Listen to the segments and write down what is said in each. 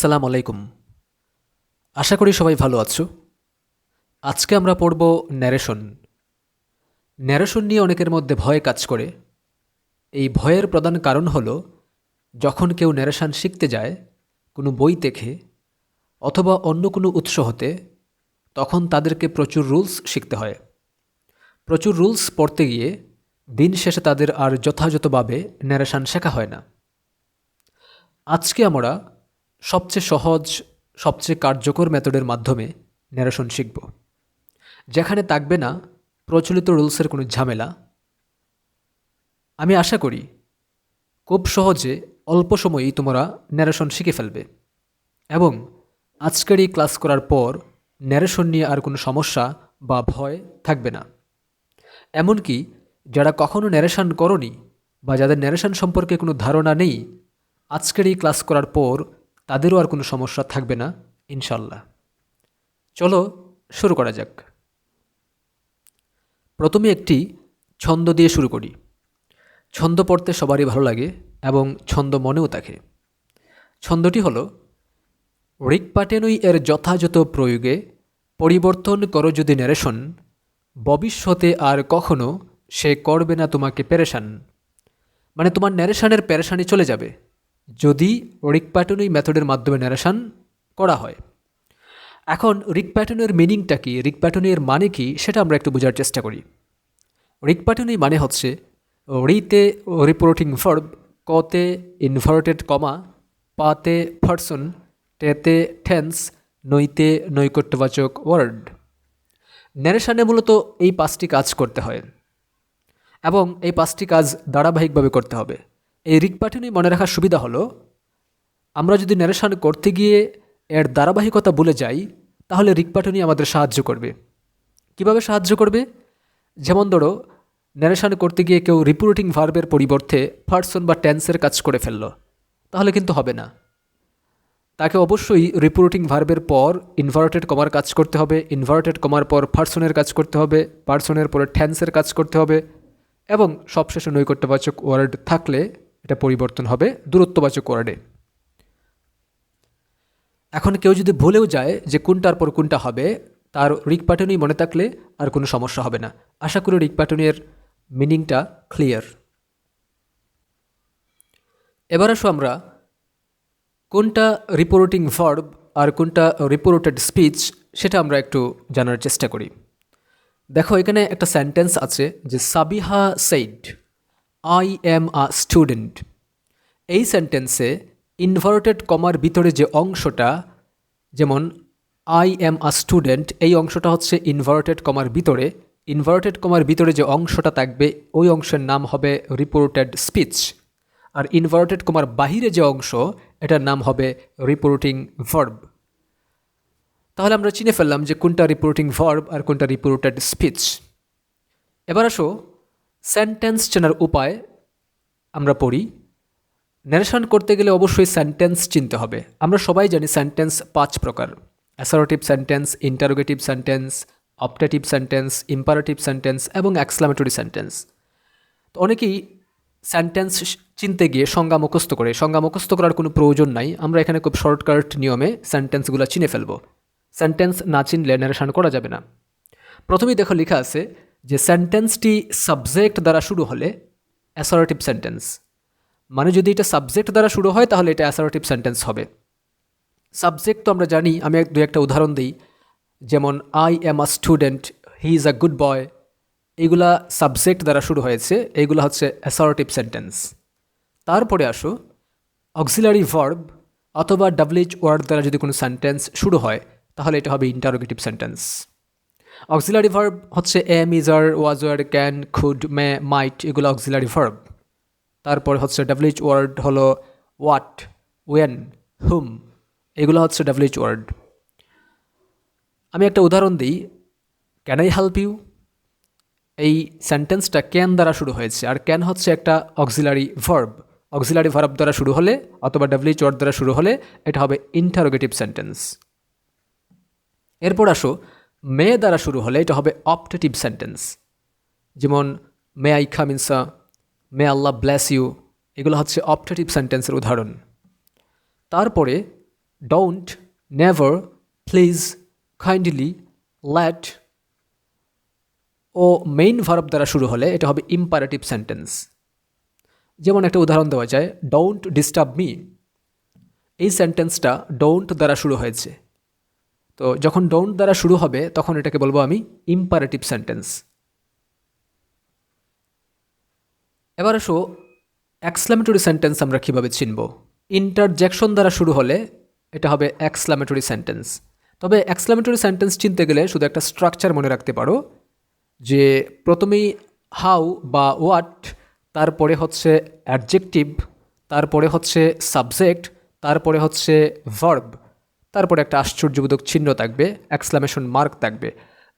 আসসালামু আলাইকুম। আশা করি সবাই ভালো আছো। আজকে আমরা পড়ব ন্যারেশন। ন্যারেশন নিয়ে অনেকের মধ্যে ভয় কাজ করে। এই ভয়ের প্রধান কারণ হলো যখন কেউ ন্যারেশন শিখতে যায় কোনো বই দেখে অথবা অন্য কোনো উৎস হতে, তখন তাদেরকে প্রচুর রুলস শিখতে হয়। প্রচুর রুলস পড়তে গিয়ে দিন শেষে তাদের আর যথাযথভাবে ন্যারেশন শেখা হয় না। আজকে আমরা সবচেয়ে সহজ, সবচেয়ে কার্যকর মেথডের মাধ্যমে ন্যারেশন শিখব, যেখানে থাকবে না প্রচলিত রুলসের কোনো ঝামেলা। আমি আশা করি খুব সহজে অল্প সময়েই তোমরা ন্যারেশন শিখে ফেলবে এবং আজকের এই ক্লাস করার পর ন্যারেশন নিয়ে আর কোনো সমস্যা বা ভয় থাকবে না। এমনকি যারা কখনো ন্যারেশন করনি বা যাদের ন্যারেশন সম্পর্কে কোনো ধারণা নেই, আজকের এই ক্লাস করার পর তাদেরও আর কোনো সমস্যা থাকবে না ইনশাল্লাহ। চলো শুরু করা যাক। প্রথমে একটি ছন্দ দিয়ে শুরু করি। ছন্দ পড়তে সবারই ভালো লাগে এবং ছন্দ মনেও থাকে। ছন্দটি হলো, রিকপাটেনই এর যথাযথ প্রয়োগে পরিবর্তন করো যদি ন্যারেশন, ভবিষ্যতে আর কখনো সে করবে না তোমাকে পেরেশান। মানে তোমার ন্যারেশনের পেরেশানি চলে যাবে যদি রিকপাটেনই মেথডের মাধ্যমে ন্যারেশন করা হয়। এখন রিকপ্যাটনের মিনিংটা কি, রিকপ্যাটনের মানে কি, সেটা আমরা একটু বোঝার চেষ্টা করি। রিকপ্যাটনই মানে হচ্ছে রিতে রিপোর্টিং ভার্ব, কতে ইনভার্টেড কমা, পাতে পার্সন, টেতে টেন্স, নইতে নৈকট্যবাচক ওয়ার্ড। ন্যারেশনে মূলত এই পাঁচটি কাজ করতে হয় এবং এই পাঁচটি কাজ ধারাবাহিকভাবে করতে হবে। এই রিকপ্যাটনই মনে রাখার সুবিধা হলো, আমরা যদি ন্যারেশন করতে গিয়ে এর ধারাবাহিকতা ভুলে যাই তাহলে রিকপ্যাটনই আমাদের সাহায্য করবে। কিভাবে সাহায্য করবে? যেমন ধরো, ন্যারেশন করতে গিয়ে কেউ রিপোর্টিং ভার্বের পরিবর্তে পার্সন বা টেন্সের কাজ করে ফেললো, তাহলে কিন্তু হবে না। তাকে অবশ্যই রিপোর্টিং ভার্বের পর ইনভার্টেড কমার কাজ করতে হবে, ইনভার্টেড কমার পর পার্সনের কাজ করতে হবে, পার্সনের পরে টেন্সের কাজ করতে হবে এবং সবশেষে নৈকট্যবাচক ওয়ার্ড থাকলে এটা পরিবর্তন হবে দূরত্ববাচক ওয়ার্ডে। এখন কেউ যদি ভুলেও যায় যে কোনটার পর কোনটা হবে, তার রিকপ্যাটনই মনে থাকলে আর কোনো সমস্যা হবে না। আশা করি রিকপ্যাটনের মিনিংটা ক্লিয়ার। এবার আসো আমরা কোনটা রিপোর্টিং ভার্ব আর কোনটা রিপোর্টেড স্পিচ সেটা আমরা একটু জানার চেষ্টা করি। দেখো, এখানে একটা সেন্টেন্স আছে যে Sabiha said I am a student. এই সেন্টেন্সে ইনভার্টেড কমার ভিতরে যে অংশটা, যেমন আই এম আ স্টুডেন্ট, এই অংশটা হচ্ছে ইনভার্টেড কমার ভিতরে। ইনভার্টেড কমার ভিতরে যে অংশটা থাকবে ওই অংশের নাম হবে রিপোর্টেড স্পিচ, আর ইনভার্টেড কমার বাহিরে যে অংশ এটার নাম হবে রিপোর্টিং ভার্ব। তাহলে আমরা চিনে ফেললাম যে কোনটা রিপোর্টিং ভার্ব আর কোনটা রিপোর্টেড স্পিচ। এবার আসো সেন্টেন্স চেনার উপায় আমরা পড়ি। ন্যারেশন করতে গেলে অবশ্যই সেন্টেন্স চিনতে হবে। আমরা সবাই জানি সেন্টেন্স 5 প্রকার: assertive sentence, interrogative sentence, optative sentence, imperative sentence এবং এক্সক্লামেটরি সেন্টেন্স। তো অনেকেই সেন্টেন্স চিনতে গিয়ে সংজ্ঞা মুখস্থ করে। সংজ্ঞা মুখস্থ করার কোনো প্রয়োজন নাই, আমরা এখানে খুব শর্টকাট নিয়মে সেন্টেন্সগুলো চিনে ফেলব। সেন্টেন্স না চিনলে ন্যারেশন করা যাবে না। প্রথমেই দেখো লেখা আছে যে সেন্টেন্সটি সাবজেক্ট দ্বারা শুরু হলে অ্যাসার্টিভ সেন্টেন্স। মানে যদি এটা সাবজেক্ট দ্বারা শুরু হয় তাহলে এটা অ্যাসার্টিভ সেন্টেন্স হবে। সাবজেক্ট তো আমরা জানি, আমি দু একটা উদাহরণ দিই। যেমন I am a student, he is a good boy, এইগুলা সাবজেক্ট দ্বারা শুরু হয়েছে, এইগুলো হচ্ছে অ্যাসার্টিভ সেন্টেন্স। তারপরে আসো অক্সিলারি ভার্ব অথবা ডাব্লিউএইচ ওয়ার্ড দ্বারা যদি কোনো সেন্টেন্স শুরু হয় তাহলে এটা হবে ইন্টারোগেটিভ সেন্টেন্স। অক্সিলারি ভার্ব হচ্ছে am, is, are, was, were, can, could, may, might, এগুলো অক্সিলারি ভার্ব। তারপরে হচ্ছে ডাব্লিউএইচ ওয়ার্ড হলো হোয়াট, ওয়েন, হুম, এগুলো হচ্ছে ডাব্লিউএইচ ওয়ার্ড। আমি একটা উদাহরণ দিই, ক্যান আই হেল্প ইউ। এই সেন্টেন্সটা ক্যান দ্বারা শুরু হয়েছে, আর ক্যান হচ্ছে একটা অক্সিলারি ভার্ব। অক্সিলারি ভার্ব দ্বারা শুরু হলে অথবা ডাব্লিউএইচ ওয়ার্ড দ্বারা শুরু হলে এটা হবে ইন্টারোগেটিভ সেন্টেন্স। এরপর আসো মে দ্বারা শুরু হলে এটা হবে অপটেটিভ সেন্টেন্স। যেমন may I come in sir, may Allah bless you, এগুলো হচ্ছে অপটেটিভ সেন্টেন্সের উদাহরণ। তারপরে don't, never, please, kindly, let ও মেইন ভার্ব দ্বারা শুরু হলে এটা হবে ইম্পারেটিভ সেন্টেন্স। যেমন একটা উদাহরণ দেওয়া যায়, ডোন্ট ডিস্টার্ব মি। এই সেন্টেন্সটা ডোন্ট দ্বারা শুরু হয়েছে, তো যখন ডোন্ট দ্বারা শুরু হবে তখন এটাকে বলবো আমি ইম্পারেটিভ সেন্টেন্স। এবার আসো এক্সক্লামেটরি সেন্টেন্স আমরা কীভাবে চিনব। ইন্টারজেকশন দ্বারা শুরু হলে এটা হবে এক্সক্লামেটরি সেন্টেন্স। তবে এক্সক্লামেটরি সেন্টেন্স চিনতে গেলে শুধু একটা স্ট্রাকচার মনে রাখতে পারো, যে প্রথমেই হাউ বা হোয়াট, তারপরে হচ্ছে অ্যাডজেক্টিভ, তারপরে হচ্ছে সাবজেক্ট, তারপরে হচ্ছে ভার্ব, তারপরে একটা আশ্চর্যবোধক চিহ্ন থাকবে, এক্সক্লামেশন মার্ক থাকবে।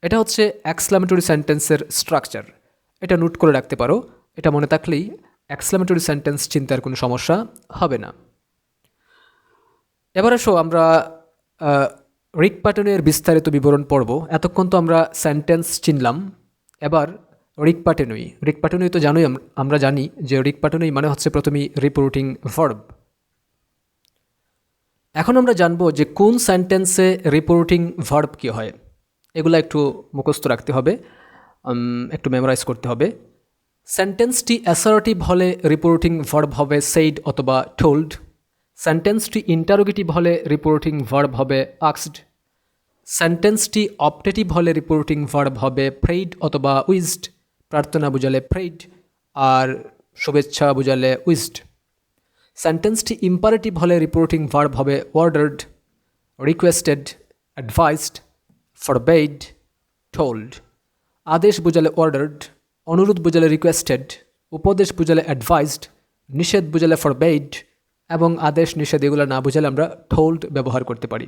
এটা হচ্ছে এক্সক্লামেটরি সেন্টেন্সের স্ট্রাকচার। এটা নোট করে রাখতে পারো, এটা মনে থাকলেই এক্সক্লামেটরি সেন্টেন্স চিন্তার কোনো সমস্যা হবে না। এবার আসো আমরা রিক প্যাটার্নের বিস্তারিত বিবরণ পড়ব। এতক্ষণ তো আমরা সেন্টেন্স চিনলাম, এবার রিক প্যাটার্নই। রিক প্যাটার্নই তো জানোই, আমরা জানি যে রিক প্যাটার্নই মানে হচ্ছে প্রথমেই রিপোর্টিং ভার্ব। এখন আমরা জানবো যে কোন সেন্টেন্সে রিপোর্টিং ভার্ব কী হয়। এগুলো একটু মুখস্থ রাখতে হবে, একটু মেমোরাইজ করতে হবে। সেন্টেন্সটি অ্যাসার্টিভ হলে রিপোর্টিং ভার্ব হবে সেইড অথবা টোল্ড। সেন্টেন্সটি ইন্টারোগেটিভ হলে রিপোর্টিং ভার্ব হবে আস্কড। সেন্টেন্সটি অপটেটিভ হলে রিপোর্টিং ভার্ব হবে প্রেইড অথবা উইজড। প্রার্থনা বুঝালে প্রেইড আর শুভেচ্ছা বুঝালে উইজড। সেন্টেন্সটি ইম্পারেটিভ হলে রিপোর্টিং ভার্ব হবে অর্ডার্ড, রিকোয়েস্টেড, অ্যাডভাইসড, ফরবেইড, টোল্ড। আদেশ বুঝালে অর্ডার্ড, অনুরোধ বুঝালে রিকোয়েস্টেড, উপদেশ বুঝালে অ্যাডভাইসড, নিষেধ বুঝালে ফরবেইড এবং আদেশ নিষেধ এগুলো না বুঝালে আমরা টোল্ড ব্যবহার করতে পারি।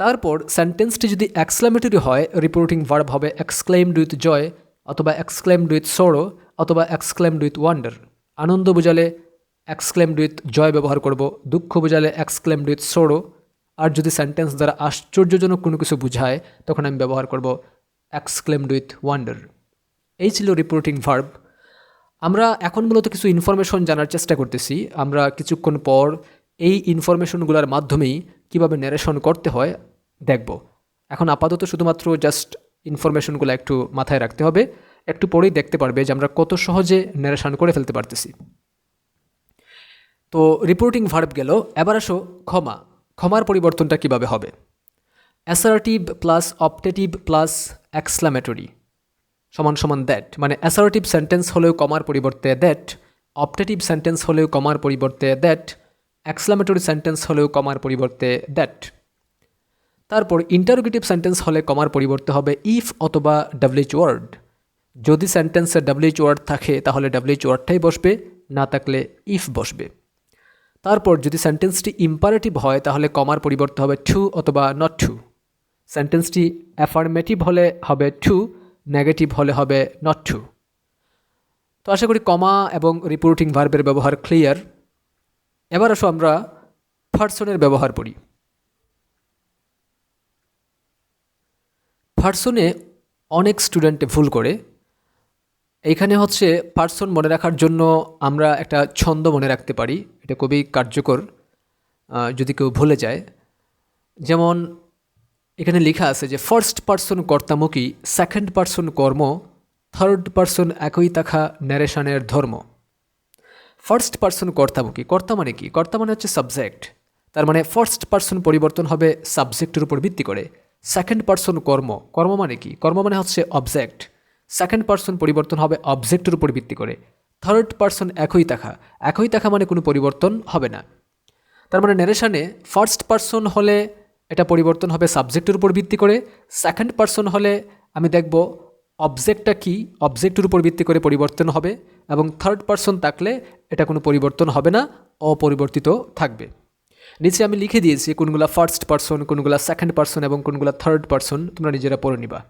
তারপর সেন্টেন্সটি যদি এক্সক্লামেটরি হয় রিপোর্টিং ভার্ব হবে এক্সক্লেমড উইথ জয় অথবা এক্সক্লেমড উইথ সোরো অথবা এক্সক্লেমড উইথ ওয়ান্ডার। আনন্দ বুঝালে এক্সক্লেমড উইথ জয় ব্যবহার করব, দুঃখ বুঝালে এক্সক্লেমড উইথ সোরো। আর যদি সেন্টেন্স দ্বারা আশ্চর্যজনক কোনো কিছু বুঝায় তখন আমি ব্যবহার করব এক্সক্লেমড উইথ ওয়ান্ডার। এই ছিল রিপোর্টিং ভার্ব। আমরা এখন মূলত কিছু ইনফরমেশন জানার চেষ্টা করতেছি। আমরা কিছুক্ষণ পর এই ইনফরমেশনগুলোর মাধ্যমেই কীভাবে ন্যারেশন করতে হয় দেখব। এখন আপাতত শুধুমাত্র জাস্ট ইনফরমেশনগুলো একটু মাথায় রাখতে হবে, একটু পরেই দেখতে পারবে যে আমরা কত সহজে ন্যারেশন করে ফেলতে পারতেছি। তো রিপোর্টিং ভার্ব গেল, এবার আসো ক্ষমা। ক্ষমার পরিবর্তনটা কিভাবে হবে। Assertive plus optative plus exclamatory সমান সমান দ্যাট, মানে অ্যাসার্টিভ সেন্টেন্স হলেও কমার পরিবর্তে দ্যাট, অপটেটিভ সেন্টেন্স হলেও কমার পরিবর্তে দ্যাট, এক্সক্লামেটরি সেন্টেন্স হলেও কমার পরিবর্তে দ্যাট। তারপর ইন্টারোগেটিভ সেন্টেন্স হলে কমার পরিবর্তে হবে ইফ অথবা ডাব্লিউএইচ ওয়ার্ড। যদি সেন্টেন্সে ডাব্লিউএইচ ওয়ার্ড থাকে তাহলে ডাব্লিউএইচ ওয়ার্ডটাই বসবে, না থাকলে ইফ বসবে। তারপর যদি সেন্টেন্সটি ইম্পারেটিভ হয় তাহলে কমার পরিবর্তে হবে টু অথবা নট টু। সেন্টেন্সটি অ্যাফার্মেটিভ হলে হবে টু, নেগেটিভ হলে হবে নট টু। তো আশা করি কমা এবং রিপোর্টিং ভার্বের ব্যবহার ক্লিয়ার। এবার আসো আমরা পার্সনের ব্যবহার পড়ি। পার্সনে অনেক স্টুডেন্ট ভুল করে। এইখানে হচ্ছে পার্সন মনে রাখার জন্য আমরা একটা ছন্দ মনে রাখতে পারি, এটা খুবই কার্যকর যদি কেউ ভুলে যায়। যেমন এখানে লেখা আছে যে ফার্স্ট পার্সন কর্তামুখী, সেকেন্ড পার্সন কর্ম, থার্ড পার্সন একই তাখা ন্যারেশনের ধর্ম। ফার্স্ট পার্সন কর্তামুখী, কর্তা মানে কি? কর্তা মানে হচ্ছে সাবজেক্ট, তার মানে ফার্স্ট পার্সন পরিবর্তন হবে সাবজেক্টের উপর ভিত্তি করে। সেকেন্ড পার্সন কর্ম, কর্ম মানে কি? কর্ম মানে হচ্ছে অবজেক্ট, সেকেন্ড পার্সন পরিবর্তন হবে অবজেক্টের উপর ভিত্তি করে। থার্ড পার্সন একই তাখা, একই তাখা মানে কোনো পরিবর্তন হবে না। তার মানে ন্যারেশনে ফার্স্ট পার্সন হলে এটা পরিবর্তন হবে সাবজেক্টের উপর ভিত্তি করে, সেকেন্ড পার্সন হলে আমি দেখব অবজেক্টটা কি, অবজেক্টের উপর ভিত্তি করে পরিবর্তন হবে, এবং থার্ড পার্সন থাকলে এটা কোনো পরিবর্তন হবে না, অপরিবর্তিত থাকবে। নিচে আমি লিখে দিয়েছি কোনগুলা ফার্স্ট পার্সন, কোনগুলা সেকেন্ড পার্সন এবং কোনগুলা থার্ড পার্সন, তোমরা নিজেরা পড়ে নিবা।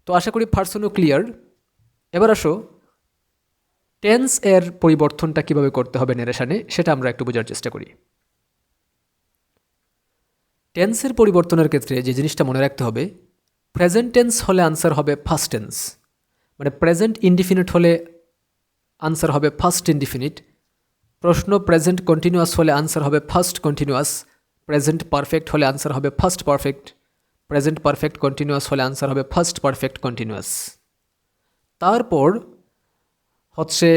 তো আশা করি পার্সনও ক্লিয়ার। এবার আসো টেন্স এর পরিবর্তনটা কিভাবে করতে হবে ন্যারেশনে, সেটা আমরা একটু বোঝার চেষ্টা করি। টেন্সের পরিবর্তনের ক্ষেত্রে যে জিনিসটা মনে রাখতে হবে, প্রেজেন্ট টেন্স হলে আনসার হবে ফার্স্ট টেন্স, মানে প্রেজেন্ট ইনডিফিনিট হলে আনসার হবে ফার্স্ট ইনডিফিনিট, প্রশ্ন প্রেজেন্ট কন্টিনিউয়াস হলে আনসার হবে ফার্স্ট কন্টিনিউয়াস, প্রেজেন্ট পারফেক্ট হলে আনসার হবে first perfect, present perfect continuous হলে আনসার হবে ফার্স্ট পারফেক্ট কন্টিনিউয়াস। তারপর হচ্ছে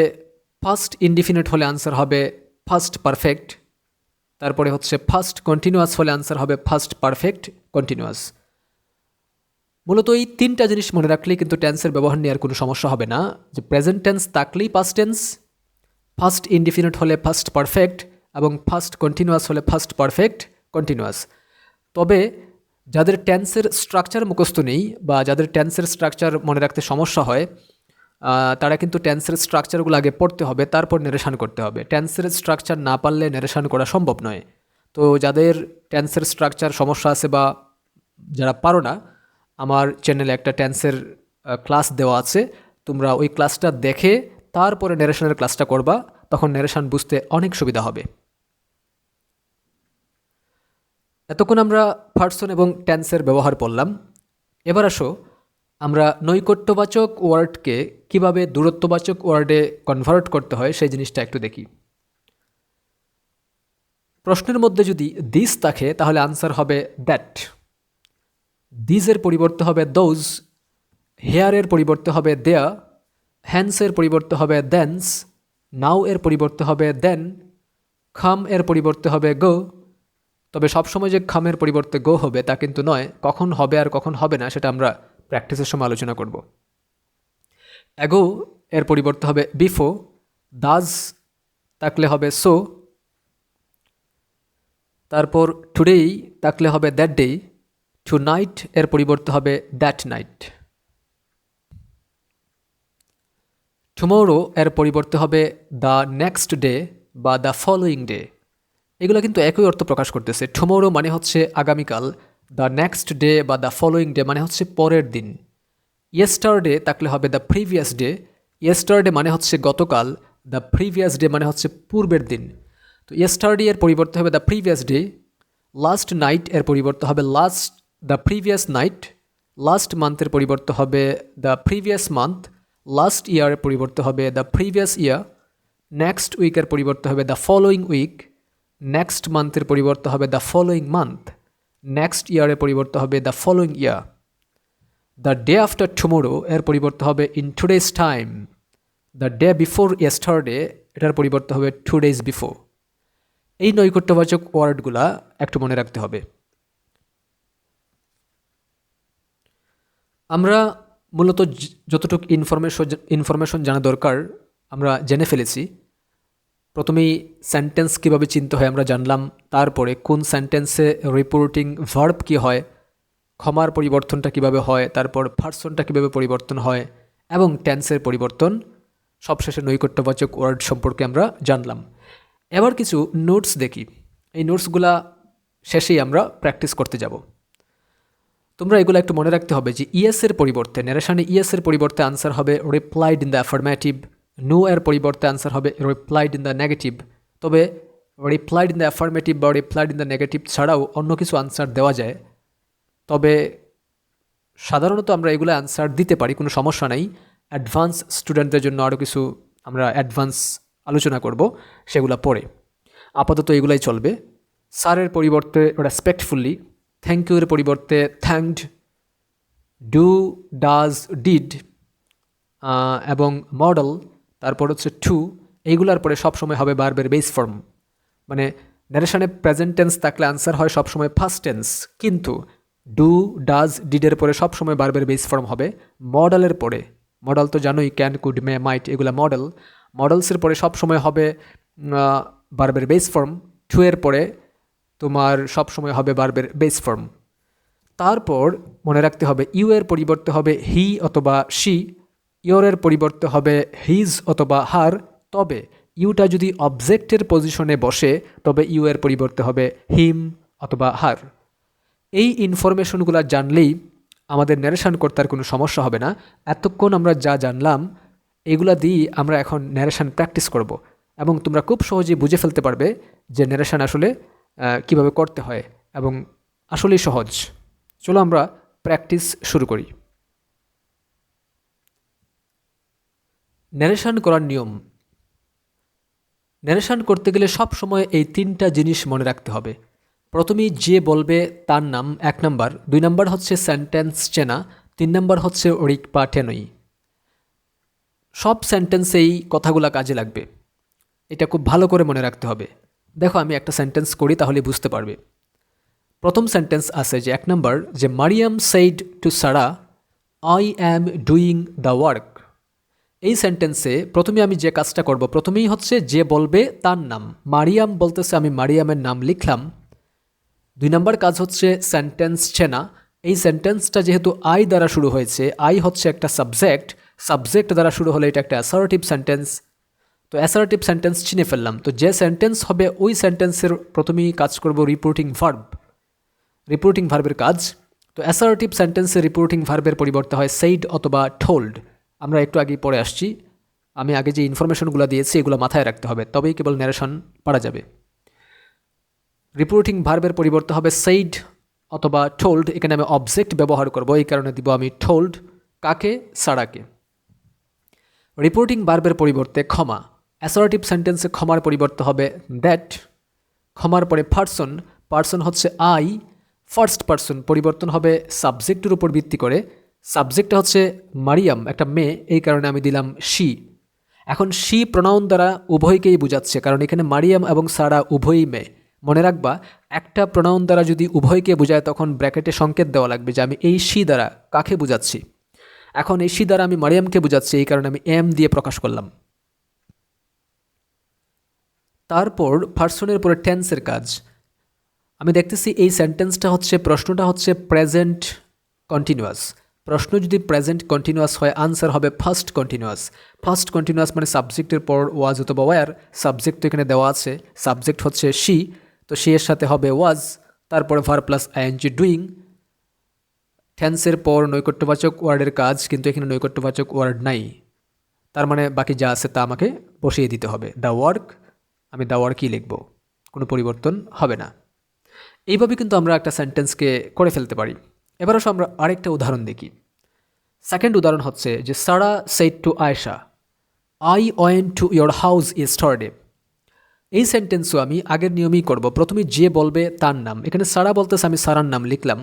ফার্স্ট ইনডিফিনিট হলে আনসার হবে ফার্স্ট পারফেক্ট, তারপরে হচ্ছে ফার্স্ট কন্টিনিউয়াস হলে আনসার হবে ফার্স্ট পারফেক্ট কন্টিনিউয়াস। মূলত এই তিনটা জিনিস মনে রাখলেই কিন্তু টেন্সের ব্যবহার নিয়ে আর কোনো সমস্যা হবে না, যে প্রেজেন্ট টেন্স থাকলেই পাস্ট টেন্স, ফার্স্ট ইনডিফিনিট হলে ফার্স্ট পারফেক্ট এবং ফার্স্ট কন্টিনিউয়াস হলে ফার্স্ট পারফেক্ট কন্টিনিউয়াস। তবে যাদের টেন্সের স্ট্রাকচার মুখস্থ নেই বা যাদের টেন্সের স্ট্রাকচার মনে রাখতে সমস্যা হয়, তারা কিন্তু টেন্সের স্ট্রাকচারগুলো আগে পড়তে হবে, তারপর নেরেশান করতে হবে। টেন্সের স্ট্রাকচার না পারলে নেরেশান করা সম্ভব নয়। তো যাদের টেন্সের স্ট্রাকচার সমস্যা আছে বা যারা পারো না, আমার চ্যানেলে একটা টেন্সের ক্লাস দেওয়া আছে, তোমরা ওই ক্লাসটা দেখে তারপরে নেরেশনের ক্লাসটা করবা, তখন নেরেশন বুঝতে অনেক সুবিধা হবে। এতক্ষণ আমরা পার্সন এবং টেন্সের ব্যবহার পড়লাম। এবার আসো আমরা নৈকট্যবাচক ওয়ার্ডকে কিভাবে দূরত্ববাচক ওয়ার্ডে কনভার্ট করতে হয় সেই জিনিসটা একটু দেখি। প্রশ্নের মধ্যে যদি দিস থাকে তাহলে আনসার হবে দ্যাট, দিজের পরিবর্তে হবে দোজ, হেয়ারের পরিবর্তে হবে দেয়া, হ্যান্সের পরিবর্তে হবে দেন্স, নাও এর পরিবর্তে হবে দেন, খাম এর পরিবর্তে হবে গো। তবে সবসময় যে খামের পরিবর্তে গো হবে তা কিন্তু নয়, কখন হবে আর কখন হবে না সেটা আমরা প্র্যাকটিসের সময় আলোচনা করব। অ্যাগো এর পরিবর্তে হবে বিফো, দাজ থাকলে হবে সো, তারপর টুডেই থাকলে হবে দ্যাট ডে, টু নাইট এর পরিবর্তে হবে দ্যাট নাইট, টুমোরো এর পরিবর্তে হবে দ্য নেক্সট ডে বা দ্য ফলোয়িং ডে। এগুলো কিন্তু একই অর্থ প্রকাশ করতেছে। টুমোরো মানে হচ্ছে আগামীকাল, দ্য নেক্সট ডে বা দ্য ফলোয়িং ডে মানে হচ্ছে পরের দিন। ইয়েস্টারডে থাকলে হবে দ্য প্রিভিয়াস ডে, ইয়েস্টারডে মানে হচ্ছে গতকাল, দ্য প্রিভিয়াস ডে মানে হচ্ছে পূর্বের দিন। তো ইয়েস্টারডে এর পরিবর্তে হবে the previous day, last night এর পরিবর্তে হবে last the previous night, last মান্থের পরিবর্তে হবে দ্য প্রিভিয়াস মান্থ, লাস্ট ইয়ারের পরিবর্তে হবে দ্য প্রিভিয়াস ইয়ার, নেক্সট উইকের পরিবর্তে হবে দ্য ফলোয়িং উইক, নেক্সট মান্থের পরিবর্তে হবে দ্য ফলোয়িং মান্থ, নেক্সট ইয়ারের পরিবর্তে হবে the following year. The day after tomorrow এর পরিবর্তে হবে in two days time, the day before yesterday এটার পরিবর্তে হবে 2 days বিফোর। এই নৈকট্যবাচক ওয়ার্ডগুলা একটু মনে রাখতে হবে। আমরা মূলত যতটুকু ইনফরমেশন জানা দরকার আমরা জেনে ফেলেছি। প্রথমেই সেন্টেন্স কীভাবে চিনতে হয় আমরা জানলাম, তারপরে কোন সেন্টেন্সে রিপোর্টিং ভার্ব কী হয়, ক্ষমার পরিবর্তনটা কিভাবে হয়, তারপর পার্সনটা কিভাবে পরিবর্তন হয় এবং টেন্সের পরিবর্তন, সবশেষে নৈকট্যবাচক ওয়ার্ড সম্পর্কে আমরা জানলাম। এবার কিছু নোটস দেখি। এই নোটসগুলা শেষেই আমরা প্র্যাকটিস করতে যাব। তোমরা এগুলো একটু মনে রাখতে হবে যে ইয়েসের পরিবর্তে, নেরেশনে ইয়েসের পরিবর্তে আনসার হবে replied in the affirmative, no এর পরিবর্তে আনসার হবে রিপ্লাইড ইন দ্য নেগেটিভ। তবে রিপ্লাইড ইন দ্য অ্যাফার্মেটিভ বা রিপ্লাইড ইন দ্য নেগেটিভ ছাড়াও অন্য কিছু আনসার দেওয়া যায়, তবে সাধারণত আমরা এগুলো আনসার দিতে পারি, কোনো সমস্যা নেই। অ্যাডভান্স স্টুডেন্টদের জন্য আরও কিছু আমরা অ্যাডভান্স আলোচনা করব, সেগুলো পরে। আপাতত এগুলাই চলবে। স্যারের পরিবর্তে রেসপেক্টফুলি, থ্যাংক ইউ এর পরিবর্তে থ্যাঙ্কড, ডু ডাজ ডিড এবং মডেল, তারপর হচ্ছে টু, এইগুলার পরে সবসময় হবে ভার্বের বেস ফর্ম। মানে নারেশনে প্রেজেন্ট টেন্স থাকলে আনসার হয় সবসময় ফার্স্ট টেন্স, কিন্তু ডু ডাজ ডিডের পরে সবসময় ভার্বের বেস ফর্ম হবে। মডেলের পরে, মডেল তো জানোই, ক্যান কুড মে মাইট, এগুলো মডেল। মডেলসের পরে সবসময় হবে ভার্বের বেস ফর্ম। টু এর পরে তোমার সবসময় হবে ভার্বের বেস ফর্ম। তারপর মনে রাখতে হবে ইউ এর পরিবর্তে হবে হি অথবা শি, ইয়োরের পরিবর্তে হবে হিজ অথবা হার। তবে ইউটা যদি অবজেক্টের পজিশনে বসে তবে ইউ এর পরিবর্তে হবে হিম অথবা হার। এই ইনফরমেশনগুলো জানলেই আমাদের ন্যারেশন করতে আর কোনো সমস্যা হবে না। এতক্ষণ আমরা যা জানলাম এগুলা দিয়েই আমরা এখন ন্যারেশন প্র্যাকটিস করব এবং তোমরা খুব সহজেই বুঝে ফেলতে পারবে যে ন্যারেশন আসলে কিভাবে করতে হয় এবং আসলেই সহজ। চলো আমরা প্র্যাকটিস শুরু করি। ন্যারেশন করার নিয়ম। ন্যারেশন করতে গেলে সব সময় এই 3টা জিনিস মনে রাখতে হবে। প্রথমেই যে বলবে তার নাম 1 নাম্বার, 2 নাম্বার হচ্ছে সেন্টেন্স চেনা, 3 নাম্বার হচ্ছে রিক বা টেনই। সব সেন্টেন্সেই কথাগুলো কাজে লাগবে, এটা খুব ভালো করে মনে রাখতে হবে। দেখো আমি একটা সেন্টেন্স করি তাহলে বুঝতে পারবে। প্রথম সেন্টেন্স আছে যে 1 নাম্বার, যে Mariam said to Sara I am doing the work. এই সেন্টেন্সে প্রথমে আমি যে কাজটা করব, প্রথমেই হচ্ছে যে বলবে তার নাম, মারিয়াম বলতেছে, আমি মারিয়ামের নাম লিখলাম। 2 নাম্বার কাজ হচ্ছে সেন্টেন্স চেনা। এই সেন্টেন্সটা যেহেতু আই দ্বারা শুরু হয়েছে, আই হচ্ছে একটা সাবজেক্ট, সাবজেক্ট দ্বারা শুরু হলে এটা একটা অ্যাসার্টিভ সেন্টেন্স। তো অ্যাসার্টিভ সেন্টেন্স চিনে ফেললাম। তো যে সেন্টেন্স হবে ওই সেন্টেন্সের প্রথমেই কাজ করব রিপোর্টিং ভার্ব, রিপোর্টিং ভার্বের কাজ। তো অ্যাসার্টিভ সেন্টেন্সে রিপোর্টিং ভার্বের পরিবর্তে হয় সেইড অথবা টোল্ড। আমরা একটু আগেই পড়ে আসছি, আমি আগে যে ইনফরমেশনগুলো দিয়েছি এগুলো মাথায় রাখতে হবে, তবেই কেবল ন্যারেশন পারা যাবে। রিপোর্টিং ভার্বের পরিবর্তে হবে সেইড অথবা টোল্ড। এখানে আমি অবজেক্ট ব্যবহার করব, এই কারণে দিব আমি টোল্ড। কাকে? সারাকে। রিপোর্টিং ভার্বের পরিবর্তে ক্ষমা। অ্যাসার্টিভ সেন্টেন্সে ক্ষমার পরিবর্তে হবে দ্যাট। ক্ষমার পরে পার্সন, পার্সন হচ্ছে আই, ফার্স্ট পার্সন পরিবর্তন হবে সাবজেক্টের উপর ভিত্তি করে। সাবজেক্টটা হচ্ছে মারিয়াম, একটা মেয়ে, এই কারণে আমি দিলাম শি। এখন শি প্রোনাউন দ্বারা উভয়কেই বোঝাচ্ছে, কারণ এখানে মারিয়াম এবং সারা উভয়ই মেয়ে। মনে রাখবা, একটা প্রোনাউন দ্বারা যদি উভয়কে বোঝায় তখন ব্র্যাকেটে সংকেত দেওয়া লাগবে যে আমি এই শি দ্বারা কাকে বোঝাচ্ছি। এখন এই শি দ্বারা আমি মারিয়ামকে বোঝাচ্ছি, এই কারণে আমি এম দিয়ে প্রকাশ করলাম। তারপর পার্সনের পরে টেন্সের কাজ। আমি দেখতেছি এই সেন্টেন্সটা হচ্ছে, প্রশ্নটা হচ্ছে প্রেজেন্ট কন্টিনিউয়াস। প্রশ্ন যদি প্রেজেন্ট কন্টিনিউয়াস হয়, আনসার হবে ফার্স্ট কন্টিনিউয়াস। ফার্স্ট কন্টিনিউয়াস মানে সাবজেক্টের পর ওয়াজ অথবা ওয়ার। সাবজেক্ট তো এখানে দেওয়া আছে, সাবজেক্ট হচ্ছে শি, তো শি এর সাথে হবে ওয়াজ, তারপরে ভার প্লাস আইএনজি ডুইং। টেন্সের পর নৈকট্যবাচক ওয়ার্ডের কাজ, কিন্তু এখানে নৈকট্যবাচক ওয়ার্ড নাই, তার মানে বাকি যা আছে তা আমাকে বসিয়ে দিতে হবে। দ্য ওয়ার্ক, আমি দ্য ওয়ার্কই লিখব, কোনো পরিবর্তন হবে না। এইভাবে কিন্তু আমরা একটা সেন্টেন্সকে করে ফেলতে পারি। এবার আসো আমরা আরেকটা উদাহরণ দেখি। সেকেন্ড উদাহরণ হচ্ছে যে Sara said to Ayesha I went to your house yesterday. এই সেন্টেন্সও আমি আগের নিয়মেই করব, প্রথমে যে বলবে তার নাম। এখানে সারা বলতেছে, আমি সারার নাম লিখলাম।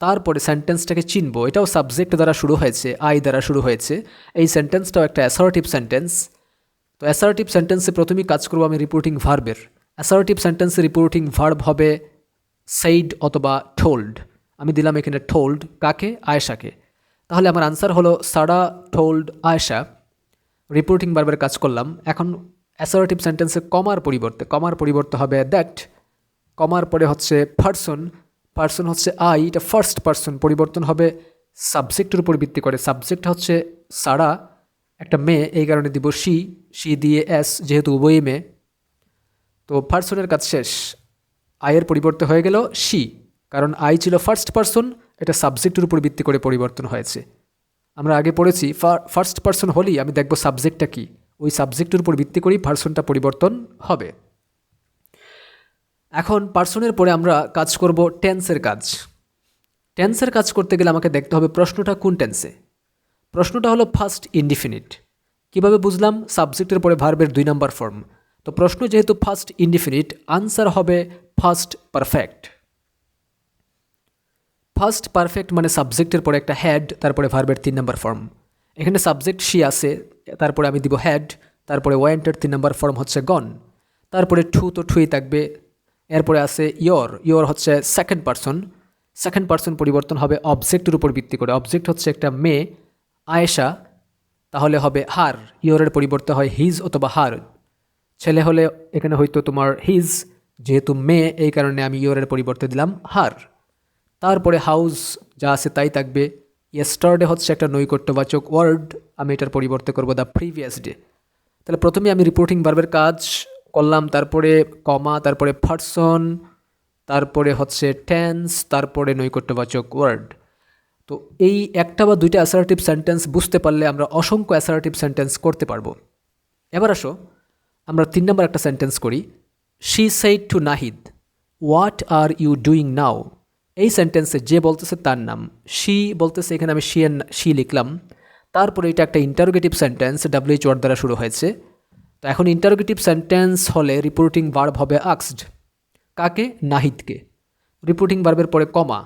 তারপরে সেন্টেন্সটাকে চিনবো, এটাও সাবজেক্ট দ্বারা শুরু হয়েছে, আই দ্বারা শুরু হয়েছে। এই সেন্টেন্সটাও একটা অ্যাসার্টিভ সেন্টেন্স। তো অ্যাসার্টিভ সেন্টেন্সে প্রথমেই কাজ করবো আমি রিপোর্টিং ভার্বের। অ্যাসার্টিভ সেন্টেন্সে রিপোর্টিং ভার্ব হবে সেইড অথবা টোল্ড। আমি দিলাম এখানে টোল্ড, কাকে? আয়েশাকে। তাহলে আমার আনসার হলো সারা টোল্ড আয়েশা। রিপোর্টিং ভার্বের কাজ করলাম। এখন অ্যাসার্টিভ সেন্টেন্সে কমার পরিবর্তে হবে দ্যাট। কমার পরে হচ্ছে পার্সন, পার্সন হচ্ছে আই, এটা ফার্স্ট পার্সন পরিবর্তন হবে সাবজেক্টের উপর ভিত্তি করে। সাবজেক্ট হচ্ছে সারা, একটা মেয়ে, এই কারণে দিব শি, শি দিয়ে এস, যেহেতু উভয়ই মেয়ে। তো পার্সনের কাজ শেষ। আয়ের পরিবর্তে হয়ে গেল শি, কারণ আই ছিল ফার্স্ট পার্সন, এটা সাবজেক্টের উপর ভিত্তি করে পরিবর্তন হয়েছে। আমরা আগে পড়েছি ফার্স্ট পার্সন হলেই আমি দেখব সাবজেক্টটা কি, ওই সাবজেক্টের উপর ভিত্তি করেই পার্সনটা পরিবর্তন হবে। এখন পার্সনের পরে আমরা কাজ করব টেন্সের কাজ। টেন্সের কাজ করতে গেলে আমাকে দেখতে হবে প্রশ্নটা কোন টেন্সে। প্রশ্নটা হলো ফার্স্ট ইনডিফিনিট। কিভাবে বুঝলাম? সাবজেক্টের পরে ভার্বের 2 নাম্বার ফর্ম। তো প্রশ্ন যেহেতু ফার্স্ট ইনডিফিনিট, আনসার হবে ফার্স্ট পারফেক্ট। ফার্স্ট পারফেক্ট মানে সাবজেক্টের পরে একটা হ্যাড, তারপরে ভার্বের 3 নাম্বার ফর্ম। এখানে সাবজেক্ট শি আছে, তারপরে আমি দিব হ্যাড, তারপরে ওয়েন্টের 3 নাম্বার ফর্ম হচ্ছে গন, তারপরে টু তো টুই থাকবে। এরপরে আছে ইয়োর হচ্ছে সেকেন্ড পার্সন। সেকেন্ড পার্সন পরিবর্তন হবে অবজেক্টের উপর ভিত্তি করে। অবজেক্ট হচ্ছে একটা মেয়ে আয়েশা, তাহলে হবে হার। ইয়োরের পরিবর্তে হয় হিজ অথবা হার। ছেলে হলে এখানে হয়তো তোমার হিজ, যেহেতু মেয়ে এই কারণে আমি ইয়োরের পরিবর্তে দিলাম হার। তারপরে হাউস যা আছে তাই থাকবে। ইয়েস্টারডে হচ্ছে একটা নৈকট্যবাচক ওয়ার্ড, আমি এটার পরিবর্তে করব দ্য প্রিভিয়াস ডে। তাহলে প্রথমে আমি রিপোর্টিং ভার্বের কাজ করলাম, তারপরে কমা, তারপরে পার্সন, তারপরে হচ্ছে টেন্স, তারপরে নৈকট্যবাচক ওয়ার্ড। তো এই একটা বা দুইটা অ্যাসার্টিভ সেন্টেন্স বুঝতে পারলে আমরা অসংখ্য অ্যাসার্টিভ সেন্টেন্স করতে পারবো। এবার আসো আমরা 3 নম্বর একটা সেন্টেন্স করি। She said to Nahid what are you doing now. এই সেন্টেন্সে যে বলতেছে তার নাম, শি বলতেছে, এখানে আমি শি লিখলাম। তারপরে এটা একটা ইন্টারোগেটিভ সেন্টেন্স, ডাব্লিউএইচ ওয়ার্ড দ্বারা শুরু হয়েছে। তো এখন ইন্টারোগেটিভ সেন্টেন্স হলে রিপোর্টিং ভার্ব হবে আক্সড। কাকে? নাহিদকে। রিপোর্টিং ভার্বের পরে কমা।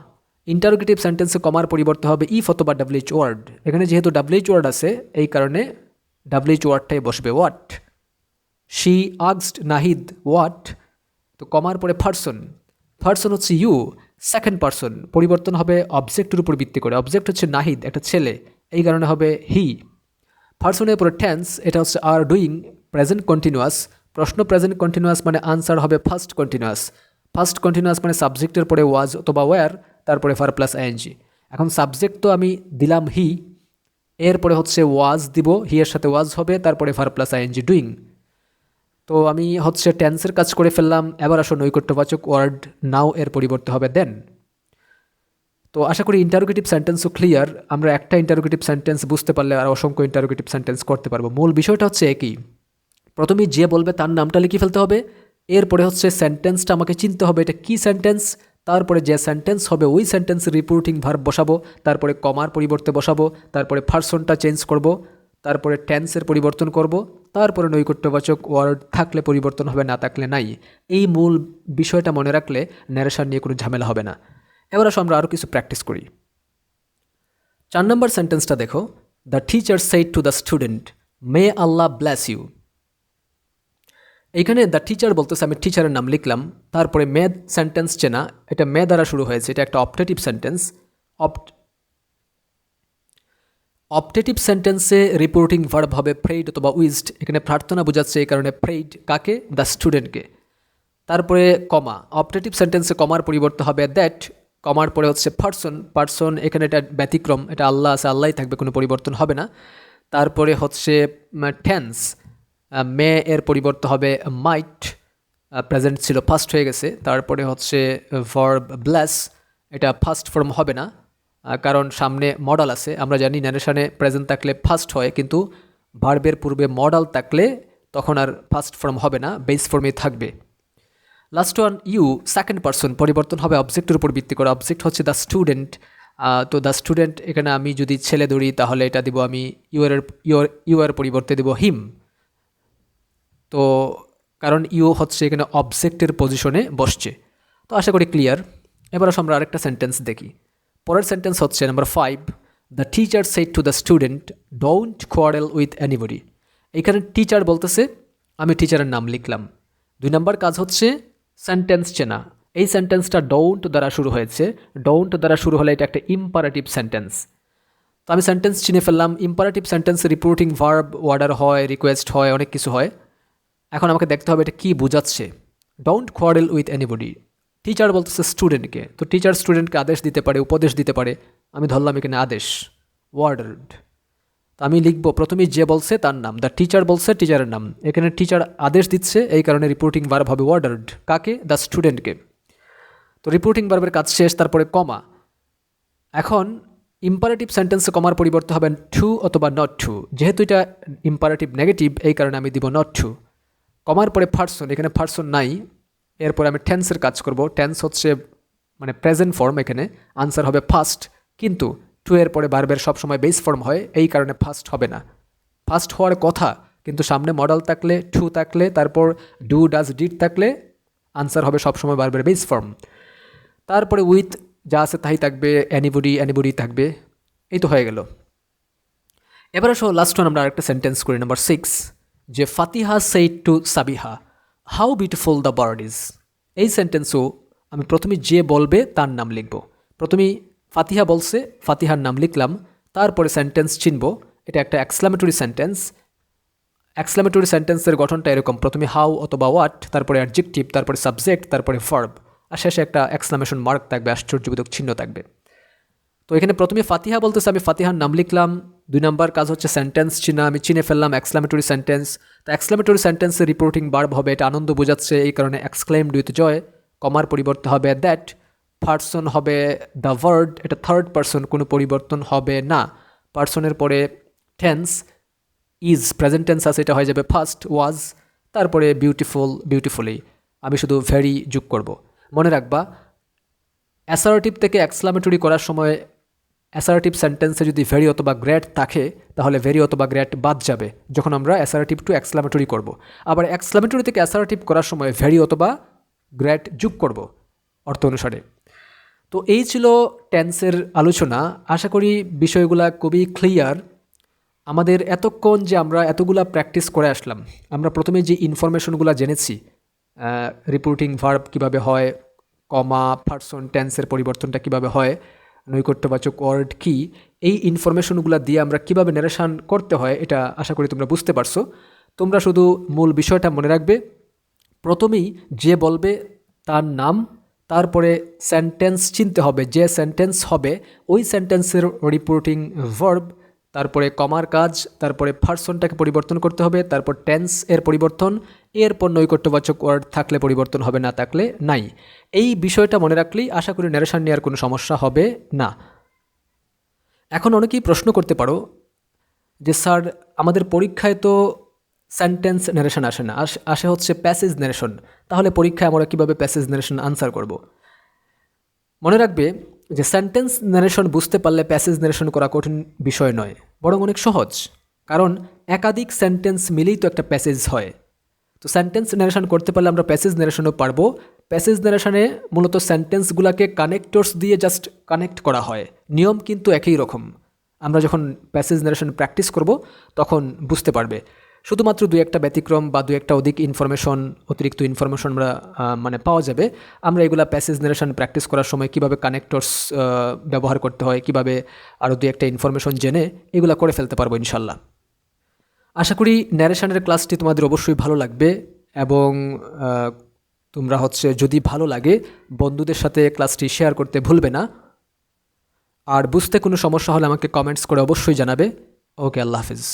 ইন্টারোগেটিভ সেন্টেন্সে কমার পরিবর্তে হবে ইফ অথবা ডাব্লিউএইচ ওয়ার্ড। এখানে যেহেতু ডাব্লিউএইচ ওয়ার্ড আছে এই কারণে ডাব্লিউএইচ ওয়ার্ডটাই বসবে হোয়াট। শি আক্সড নাহিদ হোয়াট। তো কমার পরে পারসন। পারসন হচ্ছে ইউ, সেকেন্ড পারসন, পরিবর্তন হবে অবজেক্টের উপর ভিত্তি করে। অবজেক্ট হচ্ছে নাহিদ, একটা ছেলে, এই কারণে হবে হি। পারসনের পরে টেন্স, এটা হচ্ছে আর ডুইং, প্রেজেন্ট কন্টিনিউয়াস। প্রশ্ন প্রেজেন্ট কন্টিনিউয়াস মানে আনসার হবে ফার্স্ট কন্টিনিউয়াস। ফার্স্ট কন্টিনিউয়াস মানে সাবজেক্টের পরে ওয়াজ অথবা ওয়্যার, তারপরে ভার্ব প্লাস আইএনজি। এখন সাবজেক্ট তো আমি দিলাম হি, এরপরে হচ্ছে ওয়াজ দিব, হি এর সাথে ওয়াজ হবে, তারপরে ভার্ব প্লাস আইএনজি ডুইং। তো আমি হচ্ছে টেন্সের কাজ করে ফেললাম। এবার আসো নৈকট্যবাচক ওয়ার্ড নাও এর পরিবর্তে হবে দেন। তো আশা করি ইন্টারোগেটিভ সেন্টেন্সও ক্লিয়ার। আমরা একটা ইন্টারোগেটিভ সেন্টেন্স বুঝতে পারলে আর অসংখ্য ইন্টারোগেটিভ সেন্টেন্স করতে পারবো। মূল বিষয়টা হচ্ছে একই। প্রথমে যে বলবে তার নামটা লিখে ফেলতে হবে, এরপরে হচ্ছে সেন্টেন্সটা আমাকে চিনতে হবে এটা কি সেন্টেন্স, তারপরে যে সেন্টেন্স হবে ওই সেন্টেন্সের রিপোর্টিং ভার্ব বসাবো, তারপরে কমার পরিবর্তে বসাবো, তারপরে পারসনটা চেঞ্জ করব, তারপরে টেন্সের পরিবর্তন করব, তারপরে নৈকট্যবাচক ওয়ার্ড থাকলে পরিবর্তন হবে, না থাকলে নাই। এই মূল বিষয়টা মনে রাখলে ন্যারেশন নিয়ে কোনো ঝামেলা হবে না। এবার আসো আমরা আরও কিছু প্র্যাকটিস করি। 4 নম্বর সেন্টেন্সটা দেখো, the teacher said to the student may Allah bless you. এইখানে দ্য টিচার বলতেছে, আমি টিচারের নাম লিখলাম, তারপরে মে সেন্টেন্স চেনা, এটা মে দ্বারা শুরু হয়েছে, এটা একটা অপটেটিভ সেন্টেন্স। অপটেটিভ সেন্টেন্সে রিপোর্টিং ভার্ব হবে প্রেইড অথবা উইজড। এখানে প্রার্থনা বোঝাচ্ছে, এই কারণে প্রেইড। কাকে? দ্য স্টুডেন্টকে। তারপরে কমা। অপটেটিভ সেন্টেন্সে কমার পরিবর্তে হবে দ্যাট, কমার পরে হচ্ছে পারসন। পারসন এখানে এটা ব্যতিক্রম, এটা আল্লাহ আছে, আল্লাহই থাকবে, কোনো পরিবর্তন হবে না। তারপরে হচ্ছে টেন্স, মে এর পরিবর্তে হবে মাইট, প্রেজেন্ট ছিল ফার্স্ট হয়ে গেছে। তারপরে হচ্ছে ভার্ব ব্লেস, এটা ফার্স্ট ফর্ম হবে না, কারণ সামনে মডাল আছে। আমরা জানি ন্যারেশনে প্রেজেন্ট থাকলে ফার্স্ট হয়, কিন্তু ভার্বের পূর্বে মডাল থাকলে তখন আর ফার্স্ট ফর্ম হবে না, বেস ফর্মে থাকবে। Last one you, second person, পরিবর্তন হবে অবজেক্টের উপর ভিত্তি করে। অবজেক্ট হচ্ছে দ্য স্টুডেন্ট। তো দ্য স্টুডেন্ট এখানে আমি যদি ছেলে ধরি তাহলে এটা দিব আমি ইউ এর পরিবর্তে দিব হিম। তো কারণ ইউ হচ্ছে এখানে অবজেক্টের পজিশনে বসছে। তো আশা করি ক্লিয়ার। এবার আমরা আরেকটা সেন্টেন্স দেখি। পরের সেন্টেন্স হচ্ছে number 5, the teacher said to the student don't quarrel with anybody. এখানে টিচার বলতেছে, আমি টিচারের নাম লিখলাম। 2 নম্বর কাজ হচ্ছে সেন্টেন্স চেনা। এই সেন্টেন্সটা ডোন্ট দ্বারা শুরু হয়েছে। ডোন্ট দ্বারা শুরু হলে এটা একটা ইম্পারেটিভ সেন্টেন্স। তো আমি সেন্টেন্স চিনে ফেললাম। Imperative sentence reporting verb, order হয়, রিকোয়েস্ট হয়, অনেক কিছু হয়। এখন আমাকে দেখতে হবে এটা কী বোঝাচ্ছে। Don't quarrel with anybody, teacher বলতেছে স্টুডেন্টকে। তো টিচার স্টুডেন্টকে আদেশ দিতে পারে, উপদেশ দিতে পারে। আমি ধরলাম এখানে আদেশ, ওয়ার্ডার্ড। তো আমি লিখব প্রথমেই যে বলছে তার নাম, দ্য টিচার বলছে টিচারের নাম। এখানে টিচার আদেশ দিচ্ছে, এই কারণে রিপোর্টিং ভার্ব হবে ওয়ার্ডার্ড। কাকে? দ্য স্টুডেন্টকে। তো রিপোর্টিং ভার্বের কাজ শেষ, তারপরে কমা। এখন ইম্পারেটিভ সেন্টেন্সে কমার পরিবর্তে হবে টু অথবা নট টু। যেহেতু এটা ইম্পারেটিভ নেগেটিভ, এই কারণে আমি দিব নট টু। কমার পরে পারসন, এখানে পারসন নাই। এরপরে আমি টেন্সের কাজ করব। টেন্স হচ্ছে মানে প্রেজেন্ট ফর্ম, এখানে আনসার হবে ফার্স্ট, কিন্তু টু এর পরে ভার্বের সবসময় বেস ফর্ম হয়, এই কারণে ফার্স্ট হবে না। ফার্স্ট হওয়ার কথা, কিন্তু সামনে মডাল থাকলে, টু থাকলে, তারপর ডু ডাজ ডিড থাকলে আনসার হবে সবসময় ভার্বের বেস ফর্ম। তারপরে উইথ যা আছে তাই থাকবে, অ্যানিবডি থাকবে। এই তো হয়ে গেল। এবার আসো লাস্ট ওয়ান আমরা আরেকটা সেন্টেন্স করি, নাম্বার 6, যে Fatiha said to Sabiha how beautiful the bird is. এই সেন্টেন্সও আমি প্রথমে যে বলবে তার নাম লিখব। প্রথমেই ফাতিহা বলছে, ফাতিহার নাম লিখলাম, তারপরে সেন্টেন্স চিনব। এটা একটা এক্সক্লামেটরি সেন্টেন্স। এক্সক্লামেটরি সেন্টেন্সের গঠনটা এরকম, প্রথমে হাউ অথবা হোয়াট, তারপরে অ্যাডজেক্টিভ, তারপরে সাবজেক্ট, তারপরে ভার্ব, আর শেষে একটা এক্সক্লামেশন মার্ক থাকবে, আশ্চর্যবোধক চিহ্ন থাকবে। তো এখানে প্রথমে ফাতিহা বলতেছে, আমি ফাতিহার নাম লিখলাম। 2 নম্বর কাজ হচ্ছে সেন্টেন্স চিনা, আমি চিনে ফেললাম এক্সক্লামেটরি সেন্টেন্স। তো এক্সক্লামেটরি সেন্টেন্সের রিপোর্টিং ভার্ব হবে, এটা আনন্দ বোঝাচ্ছে, এই কারণে এক্সক্লেমড উইথ জয়। কমার পরিবর্তে হবে দ্যাট। পারসন হবে দ্য ভার্ড, এটা থার্ড পারসন, কোনো পরিবর্তন হবে না। পারসনের পরে টেন্স, ইজ প্রেজেন্ট টেন্স আছে, এটা হয়ে যাবে ফার্স্ট, ওয়াজ, তারপরে বিউটিফুল, বিউটিফুলি। আমি শুধু ভেরি যোগ করব। মনে রাখবা অ্যাসার্টিভ থেকে এক্সক্লামেটরি করার সময় অ্যাসার্টিভ সেন্টেন্সে যদি ভেরি অথবা গ্রেট থাকে তাহলে ভেরি অথবা গ্রেট বাদ যাবে যখন আমরা অ্যাসার্টিভ টু এক্সক্লামেটরি করব। আবার এক্সক্লামেটরি থেকে অ্যাসার্টিভ করার সময় ভেরি অথবা গ্রেট যোগ করব অর্থ অনুসারে। তো এই ছিল টেন্সের আলোচনা। আশা করি বিষয়গুলা খুবই ক্লিয়ার। আমাদের এতক্ষণ যে আমরা এতগুলা প্র্যাকটিস করে আসলাম, আমরা প্রথমে যে ইনফরমেশনগুলো জেনেছি, রিপোর্টিং ভার্ব কিভাবে হয়, কমা পার্সন টেন্সের পরিবর্তনটা কিভাবে হয়, নৈকট্যবাচক ওয়ার্ড কি, এই ইনফরমেশনগুলো দিয়ে আমরা কিভাবে নারেশন করতে হয় এটা আশা করি তোমরা বুঝতে পারছো। তোমরা শুধু মূল বিষয়টা মনে রাখবে, প্রথমেই যে বলবে তার নাম, তারপরে সেন্টেন্স চিনতে হবে, যে সেন্টেন্স হবে ওই সেন্টেন্সের রিপোর্টিং ভার্ব, তারপরে কমার কাজ, তারপরে পার্সনটাকে পরিবর্তন করতে হবে, তারপর টেন্স এর পরিবর্তন, এরপর নৈকট্যবাচক ওয়ার্ড থাকলে পরিবর্তন হবে, না থাকলে নাই। এই বিষয়টা মনে রাখলেই আশা করি ন্যারেশন নেওয়ার কোনো সমস্যা হবে না। এখন অনেকেই প্রশ্ন করতে পারো যে স্যার আমাদের পরীক্ষায় তো সেন্টেন্স ন্যারেশন আসে না, আসে হচ্ছে প্যাসেজ ন্যারেশন, তাহলে পরীক্ষায় আমরা কীভাবে প্যাসেজ ন্যারেশন আনসার করব? মনে রাখবে যে সেন্টেন্স ন্যারেশন বুঝতে পারলে প্যাসেজ ন্যারেশন করা কঠিন বিষয় নয়, বরং অনেক সহজ। কারণ একাধিক সেন্টেন্স মিলেই তো একটা প্যাসেজ হয়। তো সেন্টেন্স ন্যারেশন করতে পারলে আমরা প্যাসেজ ন্যারেশনও পারবো। প্যাসেজ ন্যারেশনে মূলত সেন্টেন্সগুলোকে কানেক্টরস দিয়ে জাস্ট কানেক্ট করা হয়, নিয়ম কিন্তু একই রকম। আমরা যখন প্যাসেজ ন্যারেশন প্র্যাকটিস করব তখন বুঝতে পারবে। শুধুমাত্র দু একটা ব্যতিক্রম বা দু একটা অতিরিক্ত ইনফরমেশন আমরা পাওয়া যাবে। আমরা এগুলা প্যাসেজ ন্যারেশন প্র্যাকটিস করার সময় কীভাবে কানেক্টরস ব্যবহার করতে হয়, কীভাবে আরও দু একটা ইনফরমেশন জেনে এগুলা করে ফেলতে পারবো ইনশাল্লাহ। আশা করি ন্যারেশনের ক্লাসটি তোমাদের অবশ্যই ভালো লাগবে এবং তোমরা যদি ভালো লাগে বন্ধুদের সাথে ক্লাসটি শেয়ার করতে ভুলবে না। আর বুঝতে কোনো সমস্যা হলে আমাকে কমেন্টস করে অবশ্যই জানাবে। ওকে, আল্লাহ হাফিজ।